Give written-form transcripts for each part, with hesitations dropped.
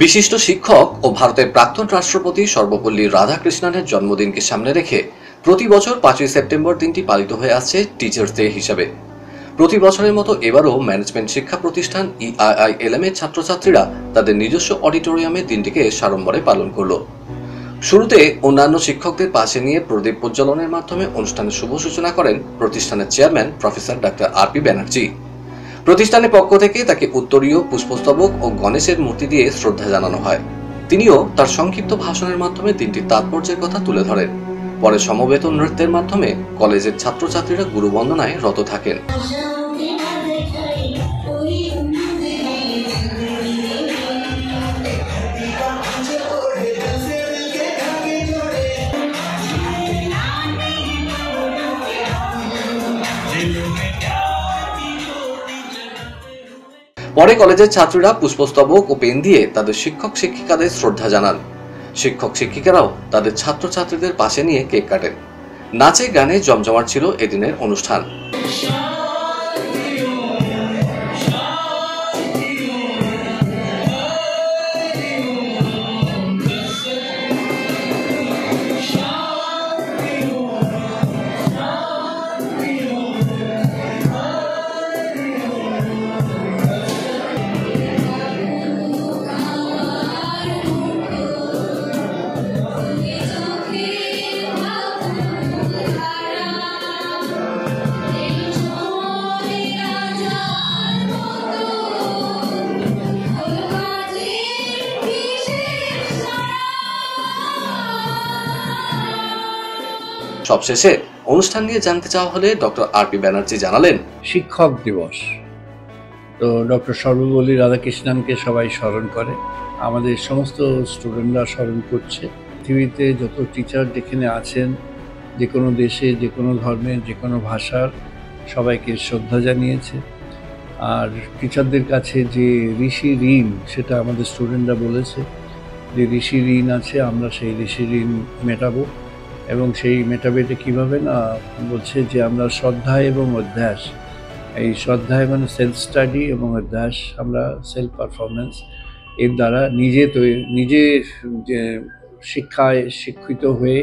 বিশিষ্ট শিক্ষক ও ভারতের প্রাক্তন রাষ্ট্রপতি সর্বপল্লী রাধাকৃষ্ণনের জন্মদিনকে সামনে রেখে প্রতি বছর ৫ই সেপ্টেম্বর দিনটি পালিত হয়ে আসছে টিচার্স ডে হিসাবে। প্রতি বছরের মতো এবারও ম্যানেজমেন্ট শিক্ষা প্রতিষ্ঠান EIILM এর ছাত্রছাত্রীরা তাদের নিজস্ব অডিটোরিয়ামে দিনটিকে সাড়ম্বরে পালন করল। শুরুতে অন্যান্য শিক্ষকদের পাশে নিয়ে প্রদীপ প্রজ্বলনের মাধ্যমে অনুষ্ঠানের শুভ সূচনা করেন প্রতিষ্ঠানের chairman professor doctor RP Banerjee. প্রতিষ্ঠানের পক্ষ থেকে তাকে উত্তরীয়, পুষ্পস্তবক ও গণেশের মূর্তি দিয়ে শ্রদ্ধা জানানো হয়। তিনিও তার সংক্ষিপ্ত ভাষণের মাধ্যমে দিনটির তাৎপর্যের কথা তুলে ধরেন। পরে সমবেত নৃত্যের মাধ্যমে কলেজের ছাত্রছাত্রীরা গুরুবন্দনায় রত থাকেন। পরে কলেজের ছাত্রীরা পুষ্পস্তবক ও পেন দিয়ে তাদের শিক্ষক শিক্ষিকাদের শ্রদ্ধা জানান। শিক্ষক শিক্ষিকারাও তাদের ছাত্রছাত্রীদের পাশে নিয়ে কেক কাটেন। নাচে গানে জমজমাট ছিল এদিনের অনুষ্ঠান। সবশেষে অনুষ্ঠান নিয়ে জানতে চাওয়া হলে ডক্টর RP ব্যানার্জি জানালেন, শিক্ষক দিবস তো ডক্টর সর্বপল্লী রাধাকৃষ্ণনকে সবাই স্মরণ করে, আমাদের সমস্ত স্টুডেন্টরা স্মরণ করছে। পৃথিবীতে যত টিচার যেখানে আছেন, যে কোনো দেশে, যে কোনো ধর্মের, যে কোনো ভাষার, সবাইকে শ্রদ্ধা জানিয়েছে। আর টিচারদের কাছে যে ঋষি ঋণ, সেটা আমাদের স্টুডেন্টরা বলেছে যে ঋষি ঋণ আছে, আমরা সেই ঋষি ঋণ মেটাবো। এবং সেই মেটাবেটা কীভাবে না, বলছে যে আমরা শ্রদ্ধা এবং অধ্যাস, এই শ্রদ্ধায় মানে সেলফ স্টাডি এবং অধ্যাস আমরা সেলফ পারফরমেন্স, এর দ্বারা নিজে যে শিক্ষায় শিক্ষিত হয়ে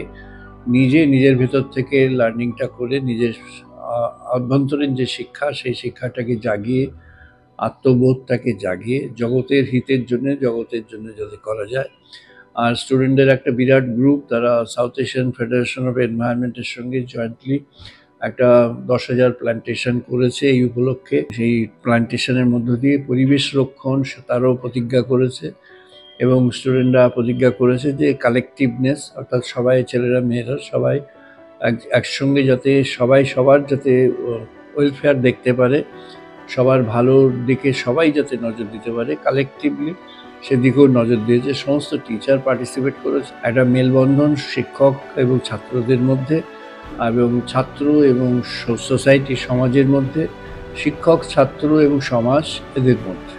নিজের ভেতর থেকে লার্নিংটা করে নিজের অভ্যন্তরীণ যে শিক্ষা, সেই শিক্ষাটাকে জাগিয়ে, আত্মবোধটাকে জাগিয়ে জগতের হিতের জন্য যাতে করা যায়। আর স্টুডেন্টদের একটা বিরাট গ্রুপ, তারা সাউথ এশিয়ান ফেডারেশন অফ এনভায়রনমেন্টের সঙ্গে জয়েন্টলি একটা 10,000 প্ল্যান্টেশন করেছে এই উপলক্ষে। সেই প্ল্যান্টেশনের মধ্য দিয়ে পরিবেশ রক্ষণ তারও প্রতিজ্ঞা করেছে। এবং স্টুডেন্টরা প্রতিজ্ঞা করেছে যে কালেকটিভনেস, অর্থাৎ সবাই, ছেলেরা মেয়েরা সবাই একসঙ্গে যাতে সবার যাতে ওয়েলফেয়ার দেখতে পারে, সবার ভালোর দিকে সবাই যাতে নজর দিতে পারে, কালেকটিভলি সেদিকেও নজর দিয়েছে। সমস্ত টিচার পার্টিসিপেট করেছে। একটা মেলবন্ধন শিক্ষক এবং ছাত্রদের মধ্যে, এবং ছাত্র এবং সোসাইটি, সমাজের মধ্যে, শিক্ষক, ছাত্র এবং সমাজ, এদের মধ্যে।